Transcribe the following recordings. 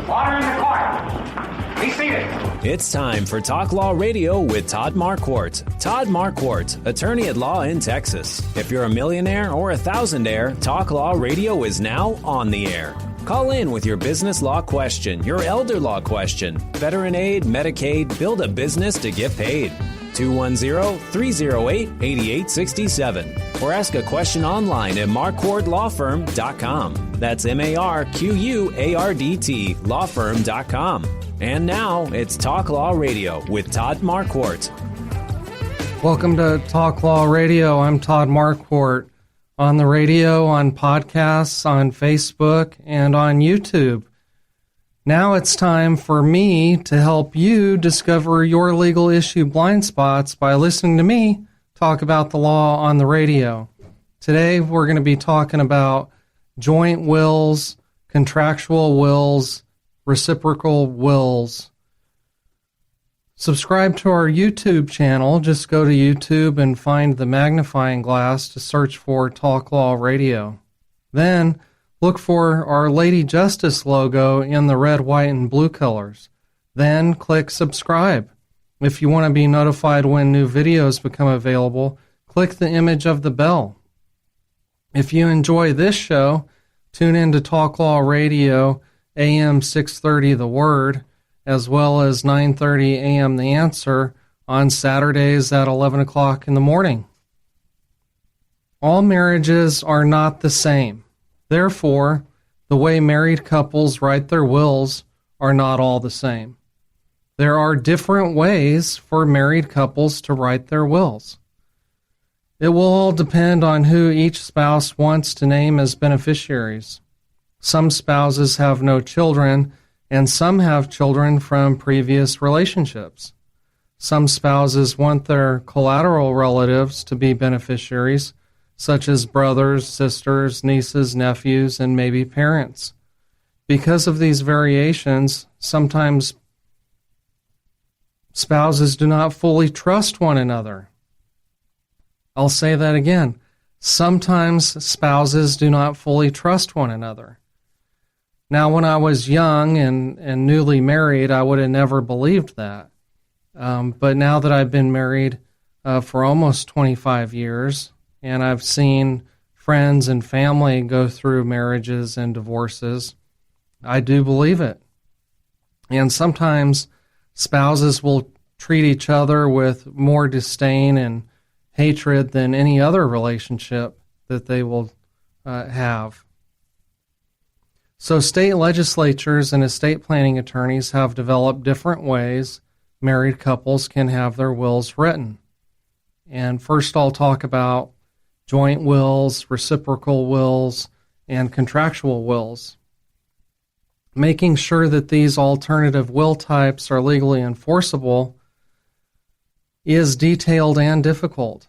Order in the court. Be seated. It's time for Talk Law Radio with Todd Marquardt. Todd Marquardt, attorney at law in Texas. If you're a millionaire or a thousandaire, Talk Law Radio is now on the air. Call in with your business law question, your elder law question, veteran aid, Medicaid, build a business to get paid. 210-308-8867. Or ask a question online at marquardtlawfirm.com. That's MARQUARDT lawfirm.com. And now it's Talk Law Radio with Todd Marquardt. Welcome to Talk Law Radio. I'm Todd Marquardt. On the radio, on podcasts, on Facebook, and on YouTube. Now it's time for me to help you discover your legal issue blind spots by listening to me talk about the law on the radio. Today we're going to be talking about joint wills, contractual wills, reciprocal wills. Subscribe to our YouTube channel. Just go to YouTube and find the magnifying glass to search for Talk Law Radio. Then look for our Lady Justice logo in the red, white, and blue colors. Then click subscribe. If you want to be notified when new videos become available, click the image of the bell. If you enjoy this show, tune in to Talk Law Radio, AM 630 The Word, as well as 9:30 a.m. The Answer on Saturdays at 11 o'clock in the morning. All marriages are not the same. Therefore, the way married couples write their wills are not all the same. There are different ways for married couples to write their wills. It will all depend on who each spouse wants to name as beneficiaries. Some spouses have no children, and some have children from previous relationships. Some spouses want their collateral relatives to be beneficiaries, such as brothers, sisters, nieces, nephews, and maybe parents. Because of these variations, sometimes spouses do not fully trust one another. I'll say that again. Sometimes spouses do not fully trust one another. Now, when I was young and newly married, I would have never believed that. But now that I've been married for almost 25 years, and I've seen friends and family go through marriages and divorces, I do believe it. And sometimes spouses will treat each other with more disdain and hatred than any other relationship that they will have. So state legislatures and estate planning attorneys have developed different ways married couples can have their wills written. And first I'll talk about joint wills, reciprocal wills, and contractual wills. Making sure that these alternative will types are legally enforceable is detailed and difficult.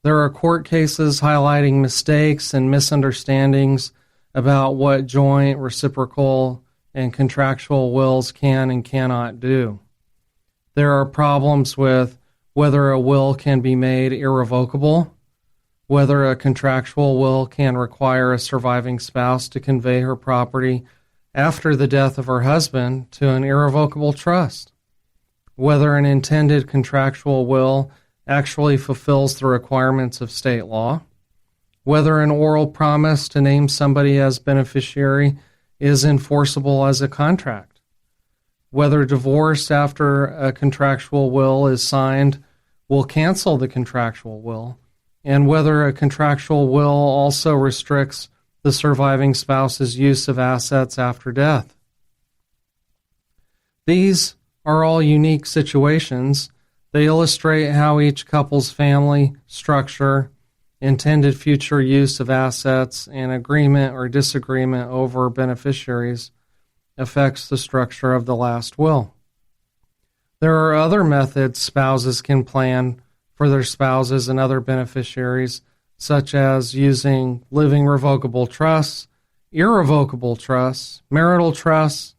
There are court cases highlighting mistakes and misunderstandings about what joint, reciprocal, and contractual wills can and cannot do. There are problems with whether a will can be made irrevocable, whether a contractual will can require a surviving spouse to convey her property after the death of her husband to an irrevocable trust, whether an intended contractual will actually fulfills the requirements of state law, whether an oral promise to name somebody as beneficiary is enforceable as a contract, whether divorce after a contractual will is signed will cancel the contractual will, and whether a contractual will also restricts the surviving spouse's use of assets after death. These are all unique situations. They illustrate how each couple's family structure, intended future use of assets, and agreement or disagreement over beneficiaries affects the structure of the last will. There are other methods spouses can plan for their spouses and other beneficiaries, such as using living revocable trusts, irrevocable trusts, marital trusts,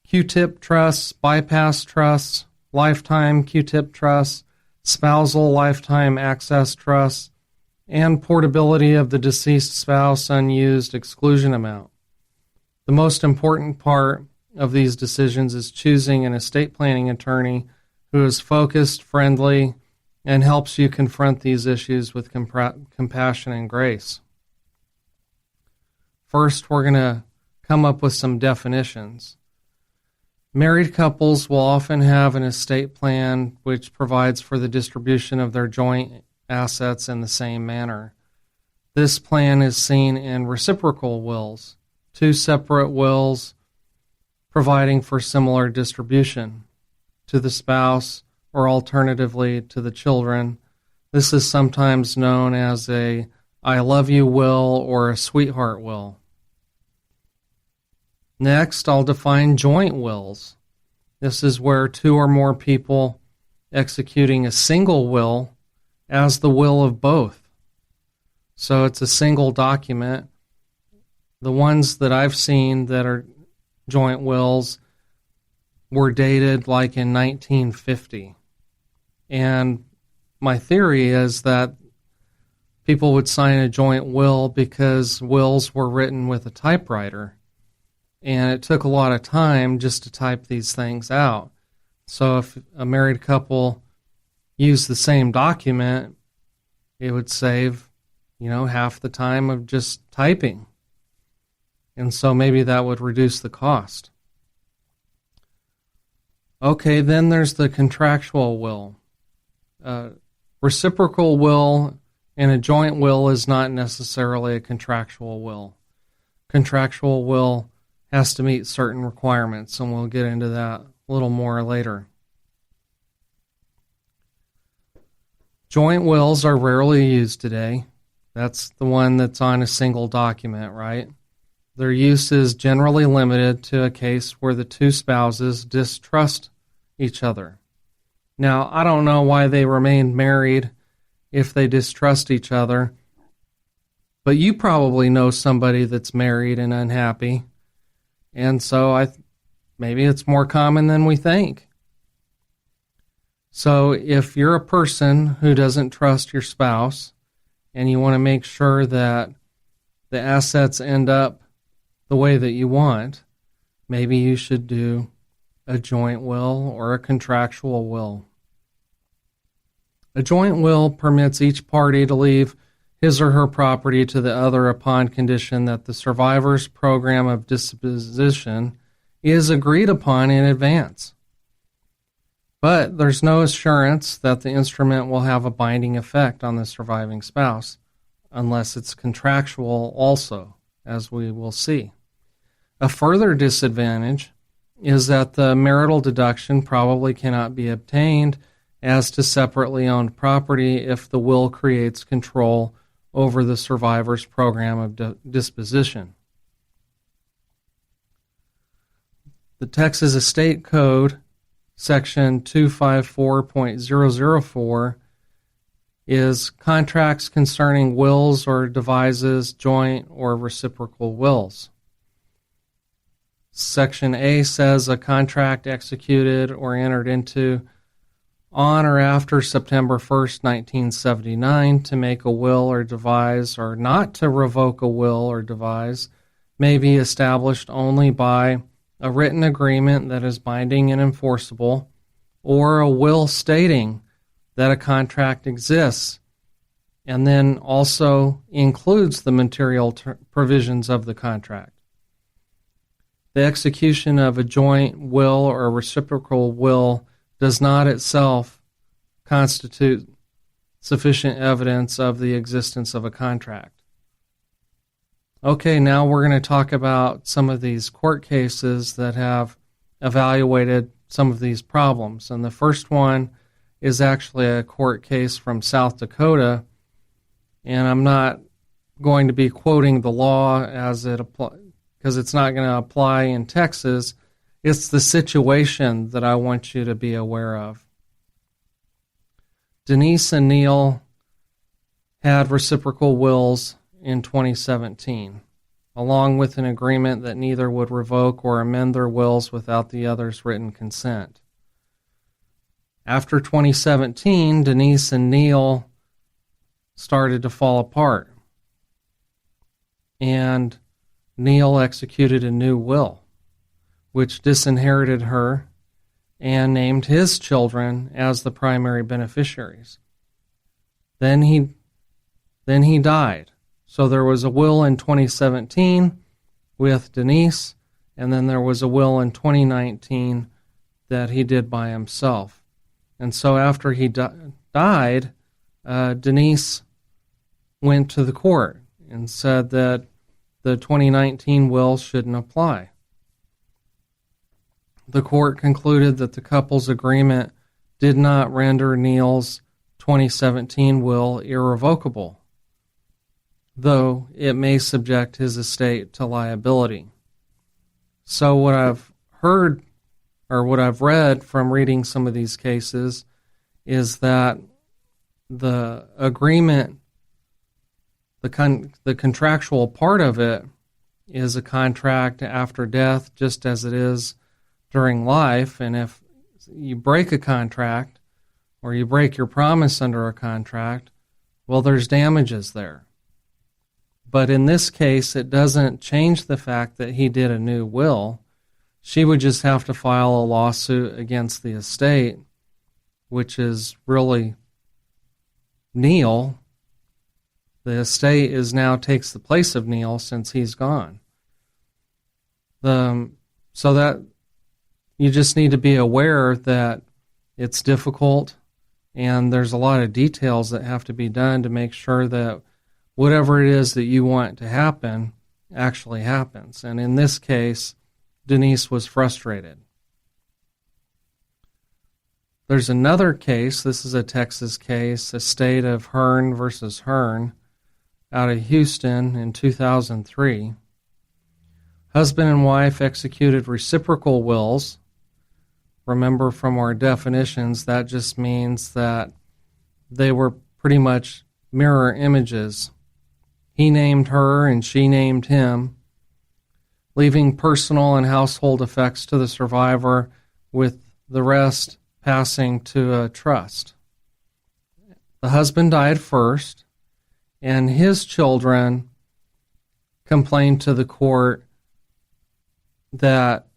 Q-tip trusts, bypass trusts, lifetime Q-tip trusts, spousal lifetime access trusts, and portability of the deceased spouse unused exclusion amount. The most important part of these decisions is choosing an estate planning attorney who is focused, friendly, and helps you confront these issues with compassion and grace. First, we're going to come up with some definitions. Married couples will often have an estate plan which provides for the distribution of their joint assets in the same manner. This plan is seen in reciprocal wills, two separate wills providing for similar distribution to the spouse or alternatively to the children. This is sometimes known as a I love you will or a sweetheart will. Next, I'll define joint wills. This is where two or more people executing a single will as the will of both. So it's a single document. The ones that I've seen that are joint wills were dated like in 1950. And my theory is that people would sign a joint will because wills were written with a typewriter. And it took a lot of time just to type these things out. So if a married couple used the same document, it would save, half the time of just typing. And so maybe that would reduce the cost. Okay, then there's the contractual will. Reciprocal will and a joint will is not necessarily a contractual will. Contractual will has to meet certain requirements, and we'll get into that a little more later. Joint wills are rarely used today. That's the one that's on a single document, right? Their use is generally limited to a case where the two spouses distrust each other. Now, I don't know why they remained married if they distrust each other, but you probably know somebody that's married and unhappy. And so maybe it's more common than we think. So if you're a person who doesn't trust your spouse and you want to make sure that the assets end up the way that you want, maybe you should do a joint will or a contractual will. A joint will permits each party to leave his or her property to the other upon condition that the survivor's program of disposition is agreed upon in advance. But there's no assurance that the instrument will have a binding effect on the surviving spouse, unless it's contractual also, as we will see. A further disadvantage is that the marital deduction probably cannot be obtained as to separately owned property if the will creates control over the survivor's program of disposition. The Texas Estate Code, Section 254.004, is contracts concerning wills or devises, joint or reciprocal wills. Section A says a contract executed or entered into on or after September 1st, 1979, to make a will or devise or not to revoke a will or devise may be established only by a written agreement that is binding and enforceable, or a will stating that a contract exists and then also includes the material provisions of the contract. The execution of a joint will or a reciprocal will does not itself constitute sufficient evidence of the existence of a contract. Okay, now we're going to talk about some of these court cases that have evaluated some of these problems. And the first one is actually a court case from South Dakota, and I'm not going to be quoting the law as it applies, because it's not going to apply in Texas. It's the situation that I want you to be aware of. Denise and Neil had reciprocal wills in 2017, along with an agreement that neither would revoke or amend their wills without the other's written consent. After 2017, Denise and Neil started to fall apart. And Neil executed a new will, which disinherited her and named his children as the primary beneficiaries. Then he died. So there was a will in 2017 with Denise, and then there was a will in 2019 that he did by himself. And so after he died, Denise went to the court and said that the 2019 will shouldn't apply. The court concluded that the couple's agreement did not render Neil's 2017 will irrevocable, though it may subject his estate to liability. So what I've heard, or what I've read from reading some of these cases, is that the agreement, the contractual part of it, is a contract after death, just as it is during life. And if you break a contract, or you break your promise under a contract, well, there's damages there. But in this case, it doesn't change the fact that he did a new will. She would just have to file a lawsuit against the estate, which is really Neil. The estate now takes the place of Neil since he's gone. So that you just need to be aware that it's difficult, and there's a lot of details that have to be done to make sure that whatever it is that you want to happen actually happens. And in this case, Denise was frustrated. There's another case. This is a Texas case, Estate of Hearn versus Hearn, out of Houston in 2003. Husband and wife executed reciprocal wills. Remember from our definitions, that just means that they were pretty much mirror images. He named her and she named him, leaving personal and household effects to the survivor, with the rest passing to a trust. The husband died first, and his children complained to the court that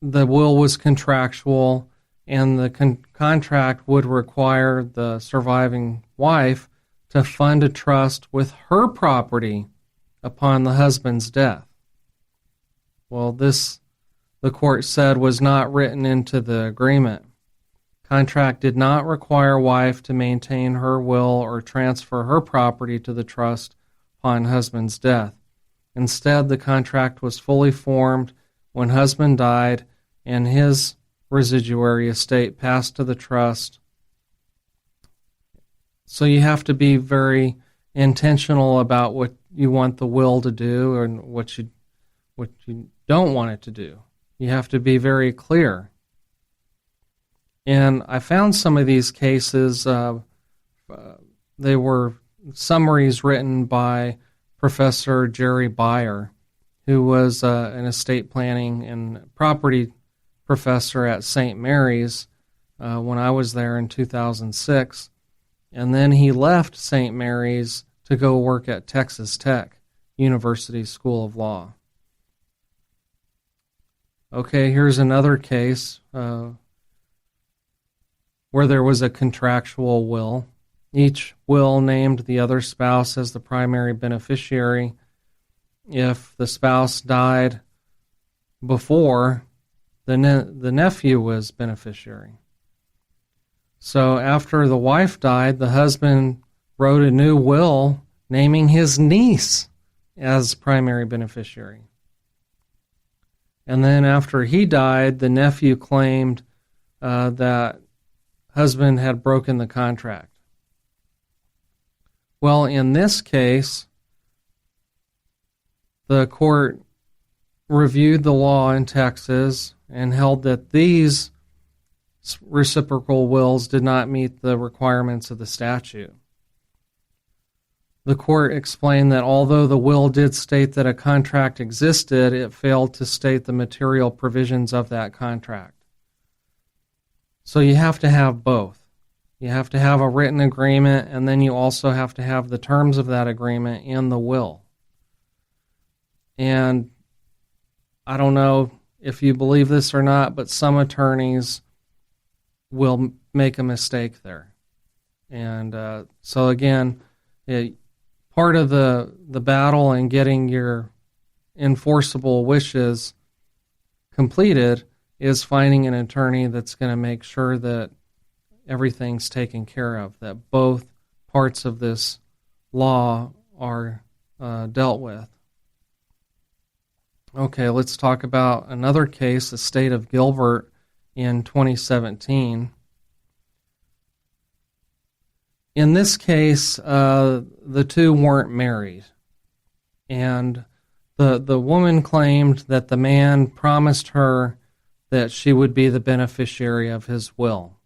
the will was contractual, and the contract would require the surviving wife to fund a trust with her property upon the husband's death. Well, this, the court said, was not written into the agreement. Contract did not require wife to maintain her will or transfer her property to the trust upon husband's death. Instead, the contract was fully formed when husband died and his residuary estate passed to the trust. So you have to be very intentional about what you want the will to do and what you don't want it to do. You have to be very clear. And I found some of these cases, they were summaries written by Professor Jerry Beyer, who was an estate planning and property professor at St. Mary's when I was there in 2006. And then he left St. Mary's to go work at Texas Tech University School of Law. Okay, here's another case where there was a contractual will. Each will named the other spouse as the primary beneficiary. If the spouse died before, the nephew was beneficiary. So after the wife died, the husband wrote a new will naming his niece as primary beneficiary. And then after he died, the nephew claimed that husband had broken the contract. Well, in this case, the court reviewed the law in Texas and held that these reciprocal wills did not meet the requirements of the statute. The court explained that although the will did state that a contract existed, it failed to state the material provisions of that contract. So you have to have both. You have to have a written agreement, and then you also have to have the terms of that agreement in the will. And I don't know if you believe this or not, but some attorneys will make a mistake there. And so again, part of the battle in getting your enforceable wishes completed is finding an attorney that's going to make sure that everything's taken care of, that both parts of this law are dealt with. Okay, let's talk about another case, the state of Gilbert in 2017. In this case, the two weren't married, and the woman claimed that the man promised her that she would be the beneficiary of his will.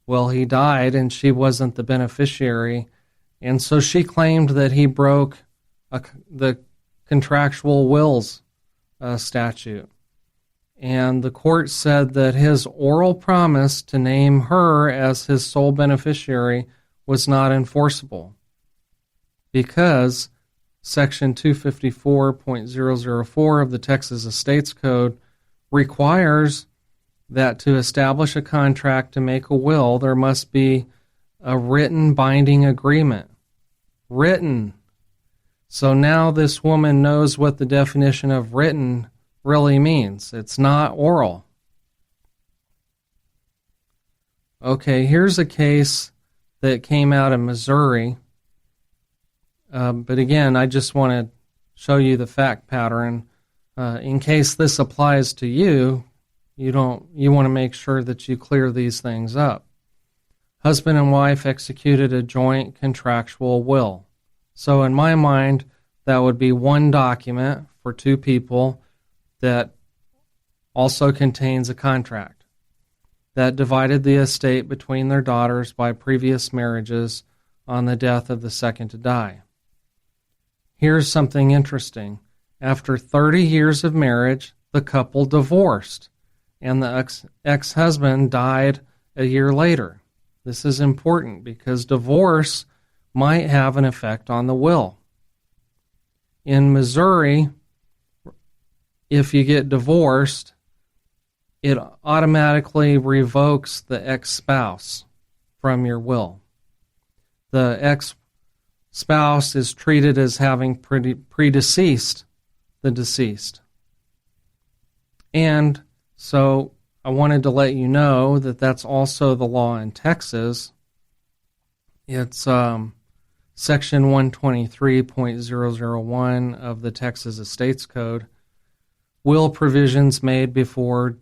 Well, he died and she wasn't the beneficiary, and so she claimed that he broke the contractual wills statute. And the court said that his oral promise to name her as his sole beneficiary was not enforceable because Section 254.004 of the Texas Estates Code requires that to establish a contract to make a will, there must be a written binding agreement. Written. So now this woman knows what the definition of written really means. It's not oral. Okay, here's a case that came out of Missouri. But again, I just want to show you the fact pattern. In case this applies to you, you want to make sure that you clear these things up. Husband and wife executed a joint contractual will. So in my mind, that would be one document for two people that also contains a contract that divided the estate between their daughters by previous marriages on the death of the second to die. Here's something interesting. After 30 years of marriage, the couple divorced, and the ex-husband died a year later. This is important because divorce might have an effect on the will. In Missouri, if you get divorced, it automatically revokes the ex-spouse from your will. The ex-spouse is treated as having predeceased the deceased. And so I wanted to let you know that that's also the law in Texas. It's Section 123.001 of the Texas Estates Code. Will provisions made before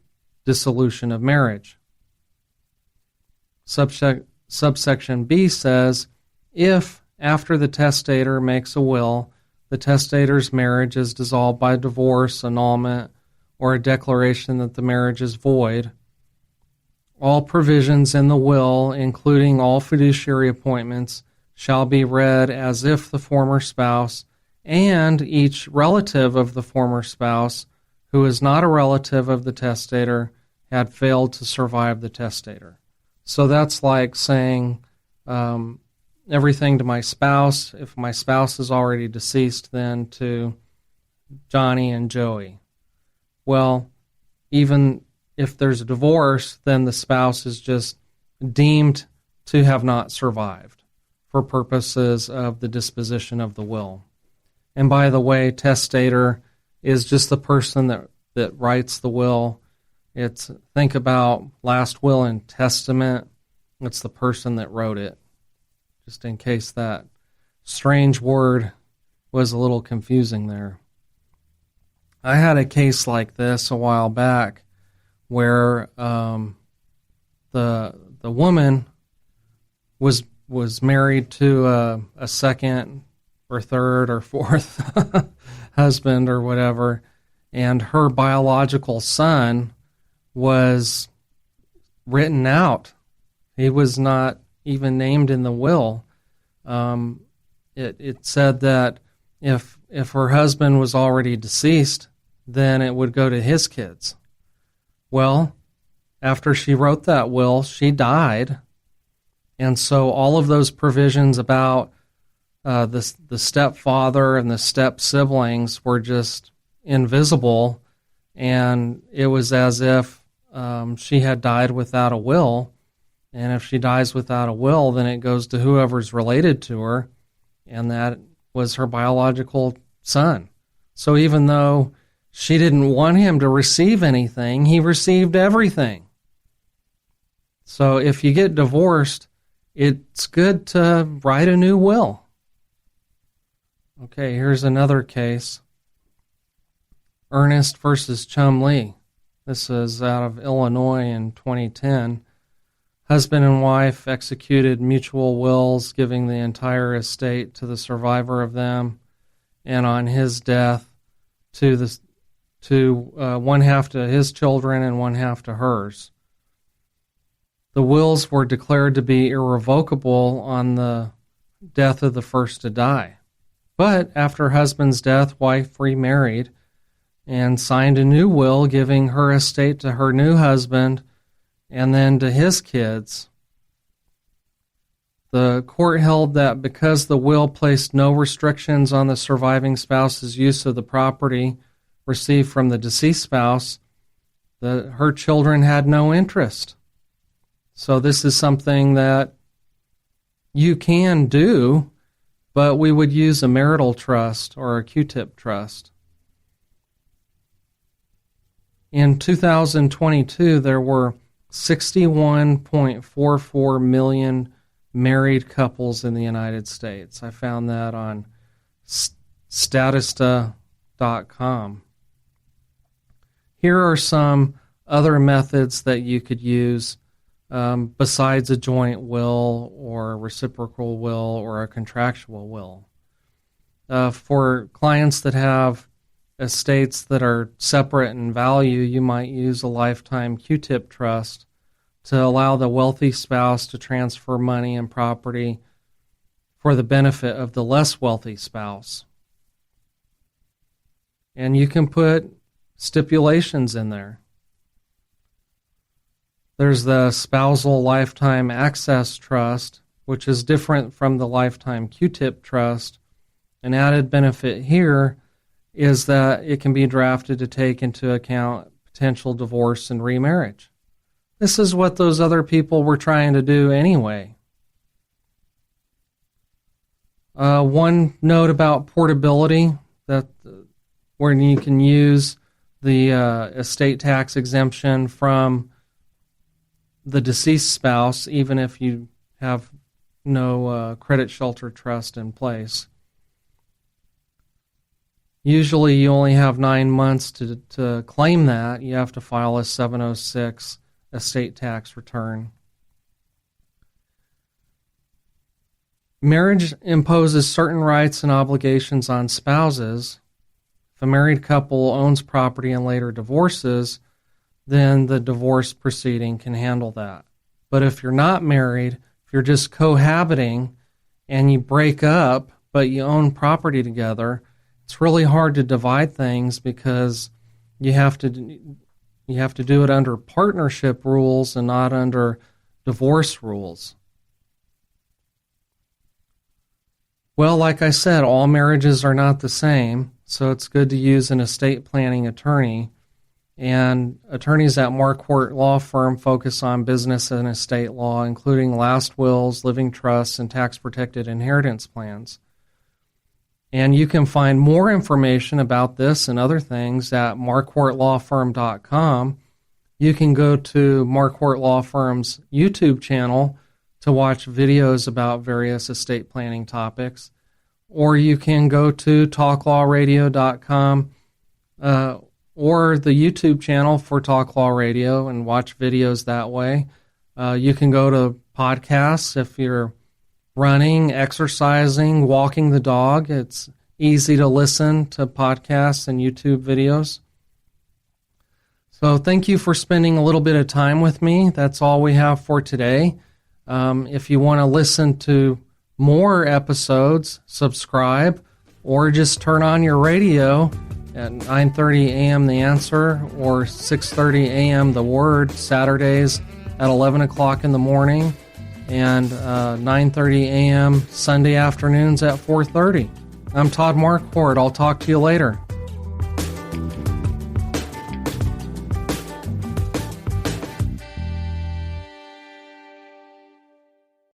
dissolution of marriage. Subsection B says, if after the testator makes a will, the testator's marriage is dissolved by divorce, annulment, or a declaration that the marriage is void, all provisions in the will, including all fiduciary appointments, shall be read as if the former spouse and each relative of the former spouse who is not a relative of the testator had failed to survive the testator. So that's like saying everything to my spouse. If my spouse is already deceased, then to Johnny and Joey. Well, even if there's a divorce, then the spouse is just deemed to have not survived for purposes of the disposition of the will. And by the way, testator is just the person that writes the will. Think about last will and testament. It's the person that wrote it. Just in case that strange word was a little confusing there. I had a case like this a while back where the woman was married to a second or third or fourth husband or whatever, and her biological son was written out. He was not even named in the will. It said that if her husband was already deceased, then it would go to his kids. Well, after she wrote that will, she died, and so all of those provisions about the stepfather and the step siblings were just invisible, and it was as if she had died without a will. And if she dies without a will, then it goes to whoever's related to her, and that was her biological son. So even though she didn't want him to receive anything, he received everything. So if you get divorced, it's good to write a new will. Okay, here's another case. Ernest versus Chumley. This is out of Illinois in 2010. Husband and wife executed mutual wills, giving the entire estate to the survivor of them, and on his death, to one half to his children and one half to hers. The wills were declared to be irrevocable on the death of the first to die. But after husband's death, wife remarried and signed a new will, giving her estate to her new husband and then to his kids. The court held that because the will placed no restrictions on the surviving spouse's use of the property received from the deceased spouse, that her children had no interest. So this is something that you can do, but we would use a marital trust or a Q-tip trust. In 2022, there were 61.44 million married couples in the United States. I found that on Statista.com. Here are some other methods that you could use besides a joint will or a reciprocal will or a contractual will. For clients that have estates that are separate in value, you might use a lifetime Q-tip trust to allow the wealthy spouse to transfer money and property for the benefit of the less wealthy spouse. And you can put stipulations in there. There's the spousal lifetime access trust, which is different from the lifetime Q-tip trust. An added benefit here is that it can be drafted to take into account potential divorce and remarriage. This is what those other people were trying to do anyway. One note about portability, that where you can use the estate tax exemption from the deceased spouse, even if you have no credit shelter trust in place. Usually you only have 9 months to claim that. You have to file a 706 estate tax return. Marriage imposes certain rights and obligations on spouses. If a married couple owns property and later divorces, then the divorce proceeding can handle that. But if you're not married, if you're just cohabiting and you break up but you own property together, it's really hard to divide things because you have to do it under partnership rules and not under divorce rules. Well, like I said, all marriages are not the same, so it's good to use an estate planning attorney. And attorneys at Marquardt Law Firm focus on business and estate law, including last wills, living trusts, and tax-protected inheritance plans. And you can find more information about this and other things at marquardtlawfirm.com. You can go to Marquardt Law Firm's YouTube channel to watch videos about various estate planning topics, or you can go to talklawradio.com or the YouTube channel for Talk Law Radio and watch videos that way. You can go to podcasts if you're running, exercising, walking the dog. It's easy to listen to podcasts and YouTube videos. So thank you for spending a little bit of time with me. That's all we have for today. If you want to listen to more episodes, subscribe, or just turn on your radio at 9:30 a.m. The Answer or 6:30 a.m. The Word, Saturdays at 11 o'clock in the morning. and 9:30 a.m. Sunday afternoons at 4:30. I'm Todd Marquardt. I'll talk to you later.